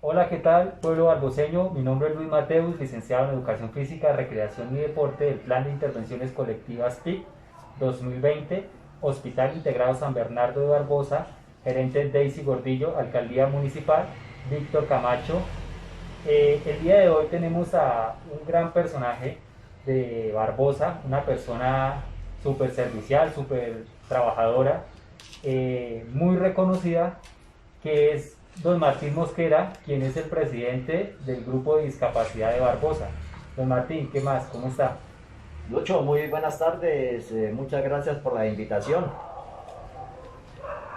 Hola, ¿qué tal, pueblo barboseño? Mi nombre es Luis Mateus, licenciado en Educación Física, Recreación y Deporte del Plan de Intervenciones Colectivas PIC 2020, Hospital Integrado San Bernardo de Barbosa, gerente Daisy Gordillo, Alcaldía Municipal, Víctor Camacho. El día de hoy tenemos a un gran personaje de Barbosa, una persona súper servicial, súper trabajadora, muy reconocida, que es don Martín Mosquera, quien es el presidente del grupo de discapacidad de Barbosa. Don Martín, ¿qué más? ¿Cómo está? Lucho, muy buenas tardes. Muchas gracias por la invitación.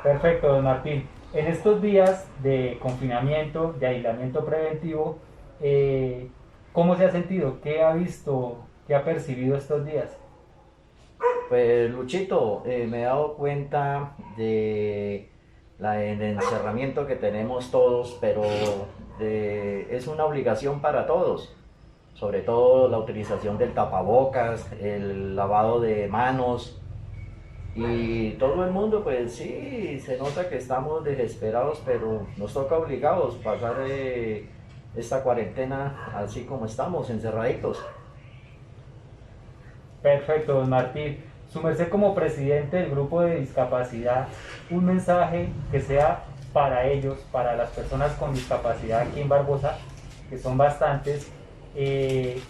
Perfecto, don Martín. En estos días de confinamiento, de aislamiento preventivo, eh, ¿cómo se ha sentido? ¿Qué ha visto? ¿Qué ha percibido estos días? Pues Luchito, me he dado cuenta de el encerramiento que tenemos todos, pero es una obligación para todos. Sobre todo la utilización del tapabocas, el lavado de manos y todo el mundo, pues sí, se nota que estamos desesperados, pero nos toca obligados pasar esta cuarentena así como estamos, encerraditos. Perfecto, don Martín. Su merced como presidente del grupo de discapacidad, un mensaje que sea para ellos, para las personas con discapacidad aquí en Barbosa, que son bastantes. eh,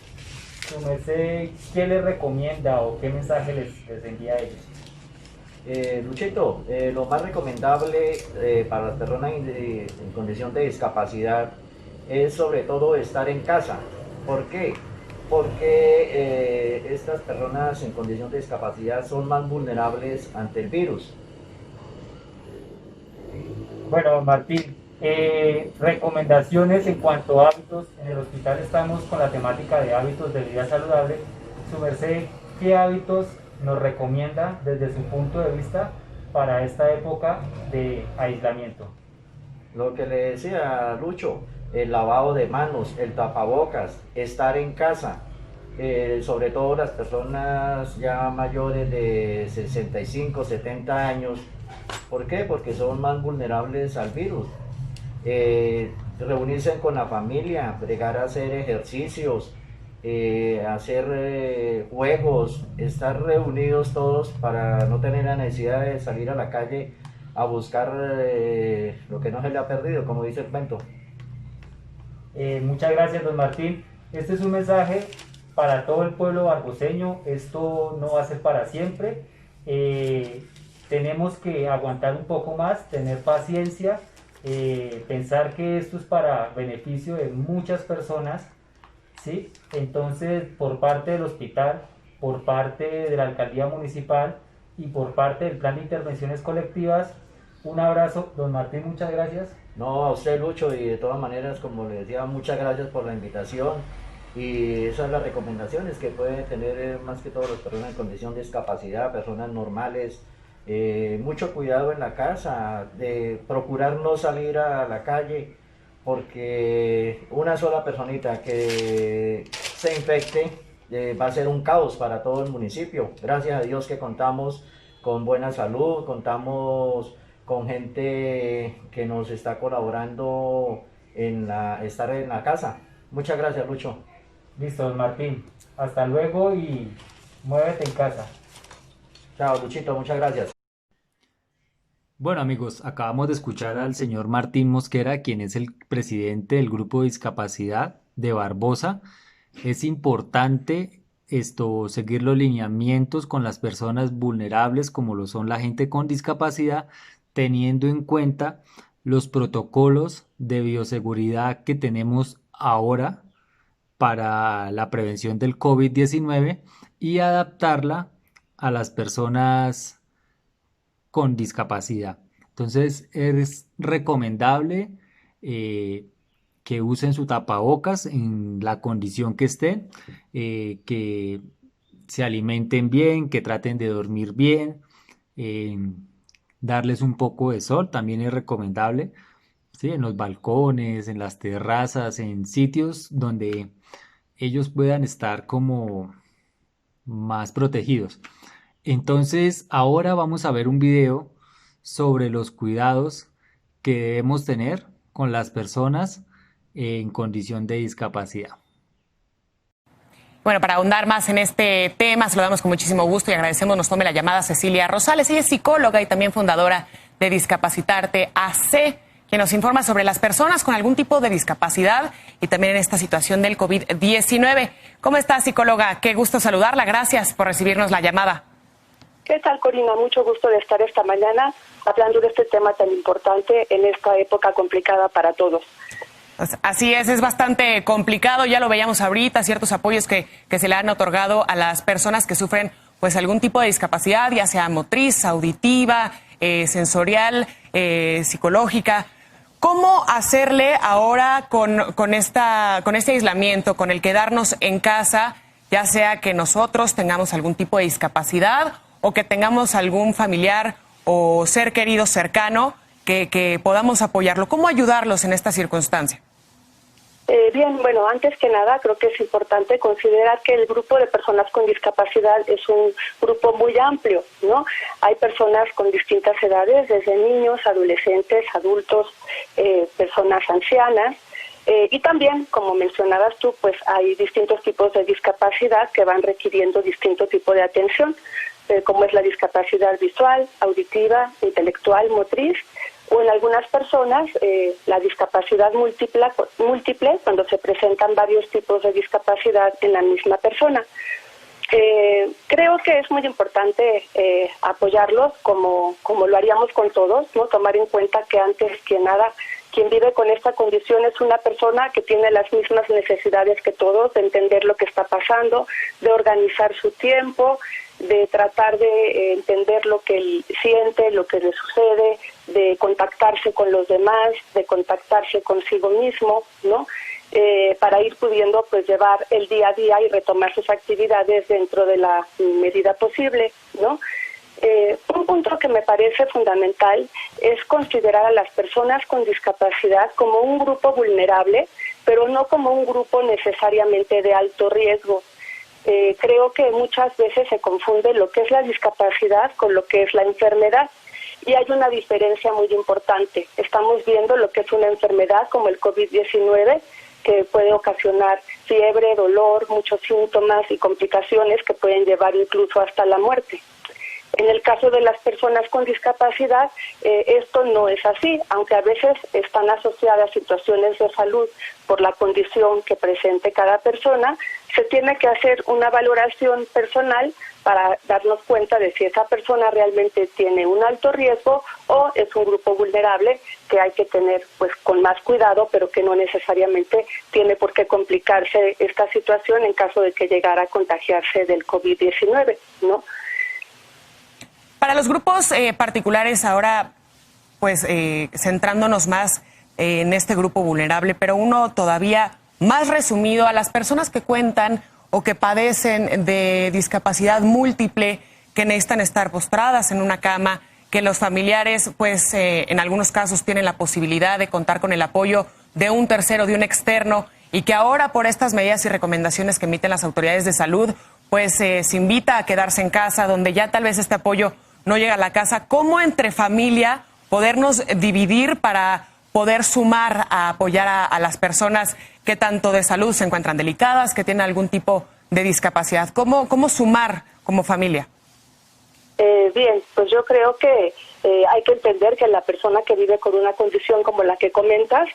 Su merced, ¿qué les recomienda o qué mensaje les envía a ellos? Luchito, lo más recomendable para las personas en condición de discapacidad es sobre todo estar en casa. ¿Por qué? Porque estas personas en condición de discapacidad son más vulnerables ante el virus. Bueno, don Martín, recomendaciones en cuanto a hábitos. En el hospital estamos con la temática de hábitos de vida saludable. Su merced, ¿qué hábitos nos recomienda desde su punto de vista para esta época de aislamiento? Lo que le decía Lucho, el lavado de manos, el tapabocas, estar en casa, sobre todo las personas ya mayores de 65, 70 años. ¿Por qué? Porque son más vulnerables al virus. Reunirse con la familia, bregar a hacer ejercicios, hacer juegos, estar reunidos todos para no tener la necesidad de salir a la calle a buscar lo que no se le ha perdido, como dice el cuento. Muchas gracias, don Martín. Este es un mensaje para todo el pueblo barboseño. Esto no va a ser para siempre. Eh, Tenemos que aguantar un poco más, tener paciencia, pensar que esto es para beneficio de muchas personas, ¿sí? Entonces, por parte del hospital, por parte de la alcaldía municipal y por parte del plan de intervenciones colectivas, un abrazo, don Martín, muchas gracias. No, a usted Lucho, y de todas maneras, como le decía, muchas gracias por la invitación. Y esas son las recomendaciones que pueden tener más que todo las personas en condición de discapacidad, personas normales. Mucho cuidado en la casa, de procurar no salir a la calle, porque una sola personita que se infecte va a ser un caos para todo el municipio. Gracias a Dios que contamos con buena salud, contamos con gente que nos está colaborando en estar en la casa. Muchas gracias, Lucho. Listo, don Martín. Hasta luego y muévete en casa. Chao, Luchito, muchas gracias. Bueno amigos, acabamos de escuchar al señor Martín Mosquera, quien es el presidente del grupo de discapacidad de Barbosa. Es importante seguir los lineamientos con las personas vulnerables como lo son la gente con discapacidad, teniendo en cuenta los protocolos de bioseguridad que tenemos ahora para la prevención del COVID-19 y adaptarla a las personas con discapacidad. Entonces es recomendable eh, que usen su tapabocas en la condición que estén, que se alimenten bien, que traten de dormir bien, eh, darles un poco de sol también es recomendable, ¿sí? En los balcones, en las terrazas, en sitios donde ellos puedan estar como más protegidos. Entonces, ahora vamos a ver un video sobre los cuidados que debemos tener con las personas en condición de discapacidad. Bueno, para ahondar más en este tema, saludamos con muchísimo gusto y agradecemos nos tome la llamada Cecilia Rosales. Ella es psicóloga y también fundadora de Discapacitarte AC, quien nos informa sobre las personas con algún tipo de discapacidad y también en esta situación del COVID-19. ¿Cómo está, psicóloga? Qué gusto saludarla. Gracias por recibirnos la llamada. ¿Qué tal, Corina? Mucho gusto de estar esta mañana hablando de este tema tan importante en esta época complicada para todos. Pues así es bastante complicado, ya lo veíamos ahorita, ciertos apoyos que se le han otorgado a las personas que sufren pues algún tipo de discapacidad, ya sea motriz, auditiva, sensorial, psicológica. ¿Cómo hacerle ahora con este aislamiento, con el quedarnos en casa, ya sea que nosotros tengamos algún tipo de discapacidad o que tengamos algún familiar o ser querido cercano que podamos apoyarlo? ¿Cómo ayudarlos en esta circunstancia? Bien, bueno, antes que nada creo que es importante considerar que el grupo de personas con discapacidad es un grupo muy amplio, ¿no? Hay personas con distintas edades, desde niños, adolescentes, adultos, personas ancianas, y también, como mencionabas tú, pues hay distintos tipos de discapacidad que van requiriendo distinto tipo de atención, como es la discapacidad visual, auditiva, intelectual, motriz, o en algunas personas la discapacidad múltiple, cuando se presentan varios tipos de discapacidad en la misma persona. Creo que es muy importante apoyarlos como lo haríamos con todos, ¿no? Tomar en cuenta que antes que nada quien vive con esta condición es una persona que tiene las mismas necesidades que todos, de entender lo que está pasando, de organizar su tiempo, de tratar de entender lo que él siente, lo que le sucede, de contactarse con los demás, de contactarse consigo mismo, ¿no? Para ir pudiendo pues llevar el día a día y retomar sus actividades dentro de la medida posible, ¿no? Un punto que me parece fundamental es considerar a las personas con discapacidad como un grupo vulnerable, pero no como un grupo necesariamente de alto riesgo. Creo que muchas veces se confunde lo que es la discapacidad con lo que es la enfermedad, y hay una diferencia muy importante. Estamos viendo lo que es una enfermedad como el COVID-19, que puede ocasionar fiebre, dolor, muchos síntomas y complicaciones que pueden llevar incluso hasta la muerte. En el caso de las personas con discapacidad, esto no es así, aunque a veces están asociadas situaciones de salud por la condición que presente cada persona. Se tiene que hacer una valoración personal para darnos cuenta de si esa persona realmente tiene un alto riesgo o es un grupo vulnerable que hay que tener pues con más cuidado, pero que no necesariamente tiene por qué complicarse esta situación en caso de que llegara a contagiarse del COVID-19, ¿no? Para los grupos particulares ahora, pues centrándonos más en este grupo vulnerable, pero uno todavía más resumido, a las personas que cuentan o que padecen de discapacidad múltiple, que necesitan estar postradas en una cama, que los familiares, pues en algunos casos tienen la posibilidad de contar con el apoyo de un tercero, de un externo, y que ahora por estas medidas y recomendaciones que emiten las autoridades de salud, pues se invita a quedarse en casa, donde ya tal vez este apoyo no llega a la casa. ¿Cómo entre familia podernos dividir para poder sumar a apoyar a las personas que tanto de salud se encuentran delicadas, que tienen algún tipo de discapacidad? ¿Cómo sumar como familia? Bien, pues yo creo que hay que entender que la persona que vive con una condición como la que comentas,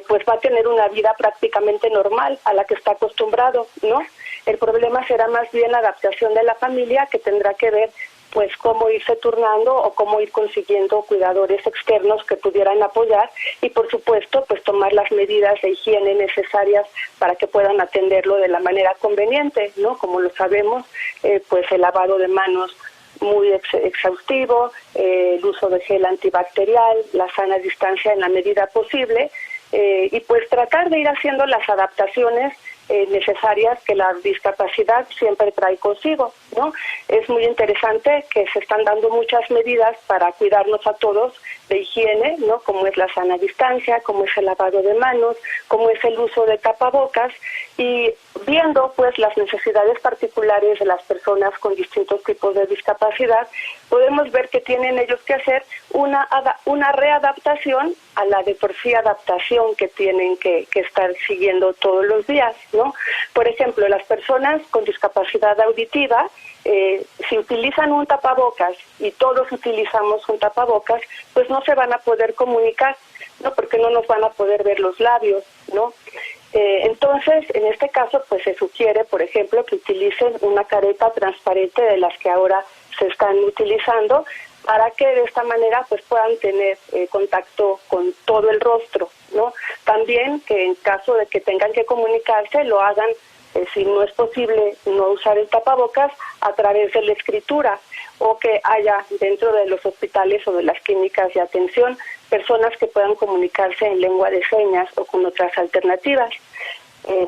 pues va a tener una vida prácticamente normal a la que está acostumbrado, ¿no? El problema será más bien la adaptación de la familia, que tendrá que ver pues cómo irse turnando o cómo ir consiguiendo cuidadores externos que pudieran apoyar y por supuesto pues tomar las medidas de higiene necesarias para que puedan atenderlo de la manera conveniente, ¿no? Como lo sabemos, pues el lavado de manos muy exhaustivo, el uso de gel antibacterial, la sana distancia en la medida posible, y pues tratar de ir haciendo las adaptaciones necesarias que la discapacidad siempre trae consigo, ¿no? Es muy interesante que se están dando muchas medidas para cuidarnos a todos de higiene, ¿no? Como es la sana distancia, como es el lavado de manos, como es el uso de tapabocas, Y viendo pues las necesidades particulares de las personas con distintos tipos de discapacidad, podemos ver que tienen ellos que hacer una readaptación a la de por sí adaptación que tienen que estar siguiendo todos los días, ¿no? Por ejemplo, las personas con discapacidad auditiva, si utilizan un tapabocas y todos utilizamos un tapabocas, pues no se van a poder comunicar, ¿no? Porque no nos van a poder ver los labios, ¿no? Entonces, en este caso, pues se sugiere, por ejemplo, que utilicen una careta transparente de las que ahora se están utilizando, para que de esta manera pues puedan tener contacto con todo el rostro, ¿no? También que en caso de que tengan que comunicarse, lo hagan, si no es posible no usar el tapabocas, a través de la escritura, o que haya dentro de los hospitales o de las clínicas de atención personas que puedan comunicarse en lengua de señas o con otras alternativas.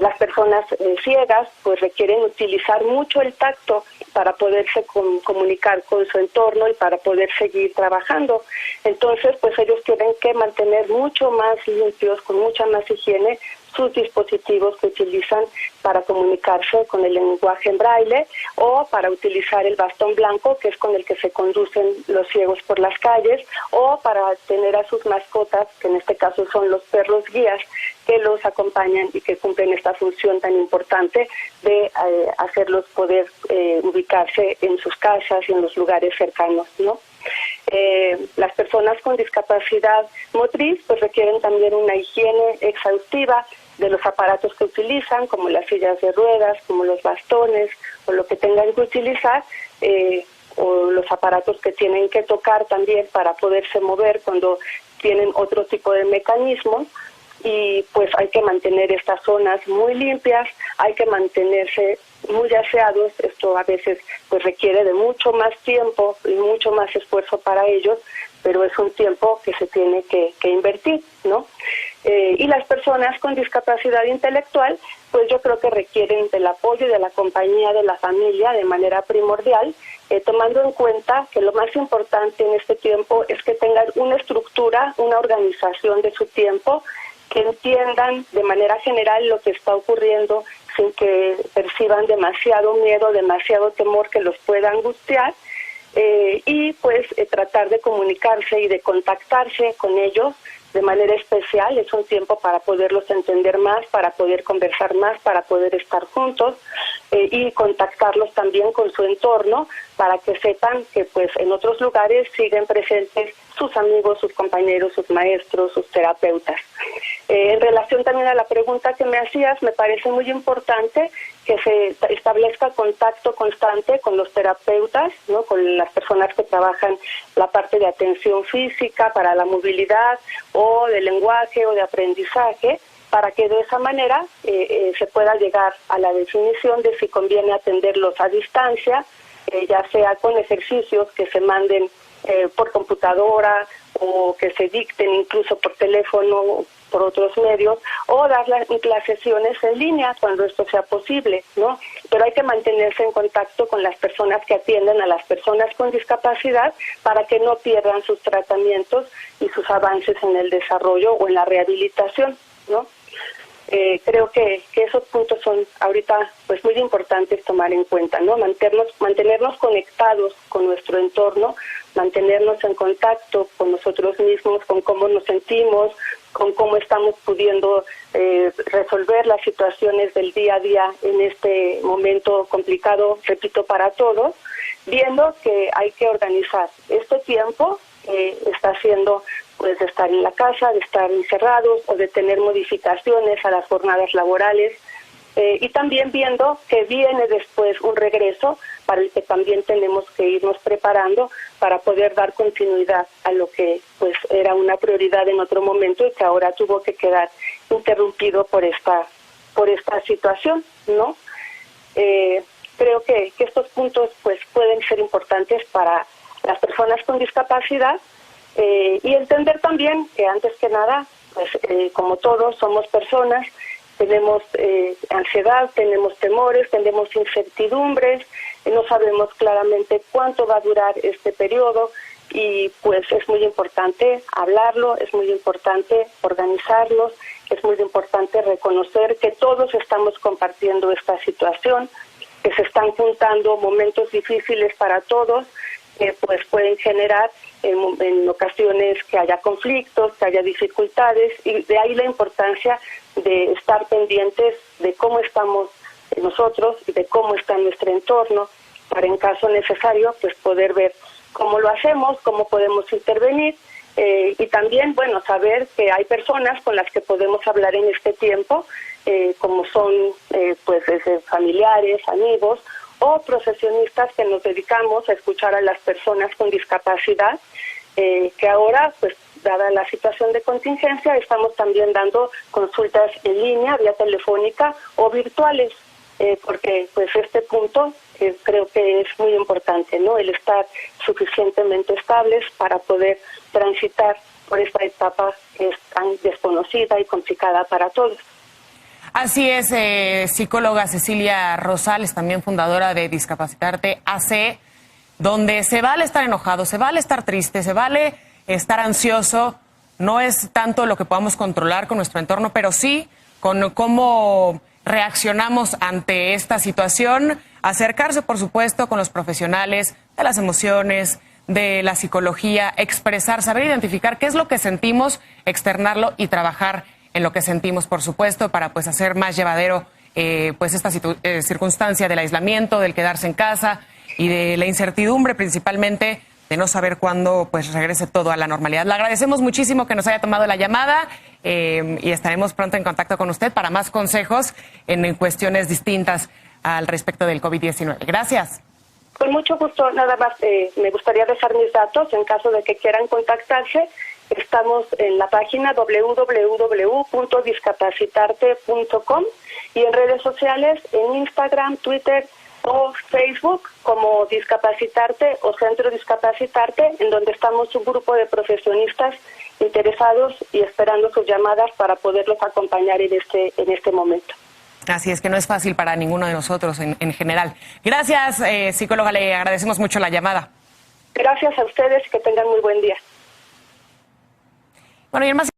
Las personas ciegas pues requieren utilizar mucho el tacto para poderse comunicar con su entorno y para poder seguir trabajando. Entonces pues ellos tienen que mantener mucho más limpios, con mucha más higiene, sus dispositivos que utilizan para comunicarse con el lenguaje en braille, o para utilizar el bastón blanco, que es con el que se conducen los ciegos por las calles, o para tener a sus mascotas, que en este caso son los perros guías, que los acompañan y que cumplen esta función tan importante de hacerlos poder ubicarse en sus casas y en los lugares cercanos, ¿no? Las personas con discapacidad motriz pues requieren también una higiene exhaustiva de los aparatos que utilizan, como las sillas de ruedas, como los bastones o lo que tengan que utilizar, o los aparatos que tienen que tocar también para poderse mover cuando tienen otro tipo de mecanismos. Y pues hay que mantener estas zonas muy limpias, hay que mantenerse muy aseados. Esto a veces pues requiere de mucho más tiempo y mucho más esfuerzo para ellos, pero es un tiempo que se tiene que invertir, ¿no? Y las personas con discapacidad intelectual, pues yo creo que requieren del apoyo y de la compañía de la familia de manera primordial, tomando en cuenta que lo más importante en este tiempo es que tengan una estructura, una organización de su tiempo, que entiendan de manera general lo que está ocurriendo sin que perciban demasiado miedo, demasiado temor que los pueda angustiar, y pues tratar de comunicarse y de contactarse con ellos de manera especial. Es un tiempo para poderlos entender más, para poder conversar más, para poder estar juntos, y contactarlos también con su entorno para que sepan que pues en otros lugares siguen presentes sus amigos, sus compañeros, sus maestros, sus terapeutas. En relación también a la pregunta que me hacías, me parece muy importante que se establezca contacto constante con los terapeutas, ¿no? Con las personas que trabajan la parte de atención física para la movilidad, o de lenguaje o de aprendizaje, para que de esa manera se pueda llegar a la definición de si conviene atenderlos a distancia, ya sea con ejercicios que se manden por computadora, o que se dicten incluso por teléfono, por otros medios, o dar las sesiones en línea cuando esto sea posible, ¿no? Pero hay que mantenerse en contacto con las personas que atienden a las personas con discapacidad para que no pierdan sus tratamientos y sus avances en el desarrollo o en la rehabilitación, ¿no? Creo que esos puntos son ahorita pues muy importantes tomar en cuenta, ¿no? Mantenernos conectados con nuestro entorno, mantenernos en contacto con nosotros mismos, con cómo nos sentimos, con cómo estamos pudiendo resolver las situaciones del día a día en este momento complicado, repito, para todos, viendo que hay que organizar este tiempo. Está siendo pues de estar en la casa, de estar encerrados o de tener modificaciones a las jornadas laborales, y también viendo que viene después un regreso para el que también tenemos que irnos preparando para poder dar continuidad a lo que pues era una prioridad en otro momento y que ahora tuvo que quedar interrumpido por esta situación, ¿no? Creo que estos puntos pues pueden ser importantes para las personas con discapacidad, y entender también que antes que nada, pues como todos somos personas, tenemos ansiedad, tenemos temores, tenemos incertidumbres, no sabemos claramente cuánto va a durar este periodo, y pues es muy importante hablarlo, es muy importante organizarnos, es muy importante reconocer que todos estamos compartiendo esta situación, que se están juntando momentos difíciles para todos, que pues pueden generar en ocasiones que haya conflictos, que haya dificultades, y de ahí la importancia de estar pendientes de cómo estamos nosotros y de cómo está nuestro entorno, para en caso necesario pues poder ver cómo lo hacemos, cómo podemos intervenir, y también, bueno, saber que hay personas con las que podemos hablar en este tiempo, como son pues desde familiares, amigos o profesionistas que nos dedicamos a escuchar a las personas con discapacidad, que ahora, pues dada la situación de contingencia, estamos también dando consultas en línea, vía telefónica o virtuales, porque pues este punto creo que es muy importante, ¿no? El estar suficientemente estables para poder transitar por esta etapa que es tan desconocida y complicada para todos. Así es, psicóloga Cecilia Rosales, también fundadora de Discapacitarte AC, donde se vale estar enojado, se vale estar triste, se vale estar ansioso. No es tanto lo que podamos controlar con nuestro entorno, pero sí con cómo reaccionamos ante esta situación. Acercarse, por supuesto, con los profesionales de las emociones, de la psicología, expresar, saber identificar qué es lo que sentimos, externarlo y trabajar en lo que sentimos, por supuesto, para pues hacer más llevadero pues esta circunstancia del aislamiento, del quedarse en casa y de la incertidumbre, principalmente de no saber cuándo pues regrese todo a la normalidad. Le agradecemos muchísimo que nos haya tomado la llamada y estaremos pronto en contacto con usted para más consejos en cuestiones distintas al respecto del COVID-19. Gracias. Con mucho gusto, nada más me gustaría dejar mis datos en caso de que quieran contactarse. Estamos en la página www.discapacitarte.com y en redes sociales, en Instagram, Twitter o Facebook como Discapacitarte o Centro Discapacitarte, en donde estamos un grupo de profesionistas interesados y esperando sus llamadas para poderlos acompañar en este momento. Así es que no es fácil para ninguno de nosotros en general. Gracias, psicóloga, le agradecemos mucho la llamada. Gracias a ustedes y que tengan muy buen día. Bueno, y en más